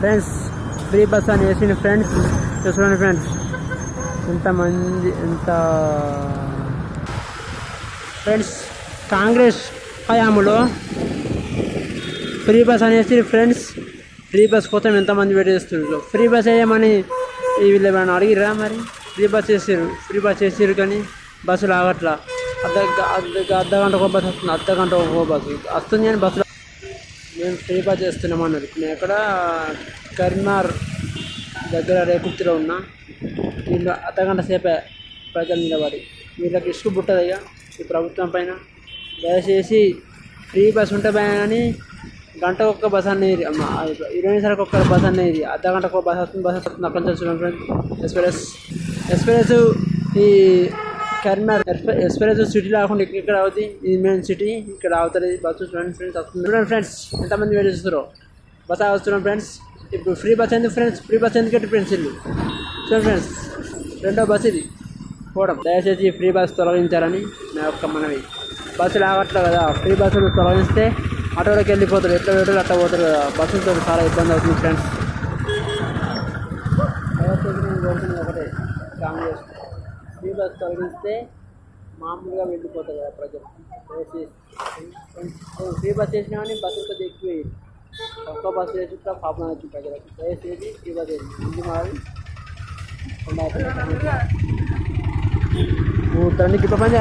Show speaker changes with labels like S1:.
S1: Friends free bus అని వేసిన friends చూడండి ఫ్రెండ్స్ ఎంతమంది ఎంత ఫ్రెండ్స్ కాంగ్రెస్ హయాంలో ఫ్రీ బస్ అనేసి ఫ్రెండ్స్ ఫ్రీ బస్ కోసం ఎంతమంది వెయిట్ చేస్తున్నారు. ఫ్రీ బస్ వేయమని వీళ్ళు ఏమైనా అడిగిరా మరి? ఫ్రీ బస్ చేసారు కానీ బస్సులు ఆగట్లా. అర్ధ గంట ఒక బస్సు వస్తుంది, అర్ధ గంట ఒక బస్సు వస్తుంది కానీ బస్సులు మేము ఫ్రీ బస్ చేస్తున్నామన్నారు. నేను ఎక్కడ కరీంనగర్ దగ్గర రేకుర్తిలో ఉన్నా. వీళ్ళు అర్ధగంట సేపే ప్రజలు నిలబడి వీళ్ళకి ఇసుకు పుట్టదయ్యా ఈ ప్రభుత్వం పైన. దయచేసి ఫ్రీ బస్ ఉంటే కానీ గంట ఒక్క బస్ అనేది 20 నిమిషాలకు ఒక్క బస్ అనేది, అర్ధ గంటకు ఒక బస్ వస్తుంది అక్కడ నుంచి చూడండి ఫ్రెండ్స్. ఎక్స్ప్రెస్ ఈ కరీంనగర్ ఎక్స్ప్రెస్ సిటీలో కాకుండా ఇక్కడ అవుతుంది, ఇది మెయిన్ సిటీ, ఇక్కడ అవుతుంది బస్సు. చూడండి ఫ్రెండ్స్ వస్తుంది. చూడండి ఫ్రెండ్స్ ఎంతమంది వెయిట్ చేస్తారో బస్ వస్తున్నాం ఫ్రెండ్స్. ఇప్పుడు ఫ్రీ బస్ ఎందుకు ఫ్రెండ్స్? ఫ్రీ బస్ ఎందుకంటే ఫ్రెండ్స్ ఇల్లు చూడండి ఫ్రెండ్స్ రెండో బస్ ఇది పోవడం. దయచేసి ఫ్రీ బస్ తొలగించాలని నా యొక్క మనవి. బస్సులు ఆగట్లేదు కదా, ఫ్రీ బస్సులు తొలగిస్తే ఆటోలోకి వెళ్ళిపోతారు, ఎట్లా పెట్టారు అట్లా పోతారు కదా. బస్సులతో చాలా ఇబ్బంది అవుతుంది ఫ్రెండ్స్. దయచేసి నేను కోరుతున్నది ఒకటే, కాంగ్రెస్ ఫ్రీ బస్ తొలగిస్తే మామూలుగా వెళ్ళిపోతారు కదా ప్రజలు. దయచేసి ఫ్రీ బస్ చేసినా కానీ బస్సులతో ఎక్కువ ఒక్క బస్సు వేసి పాపం వచ్చింది ప్రజలకు. దయచేసి ఫ్రీ బస్ వేసి ఇంటి మారి ఉండాలి. 30 కి 5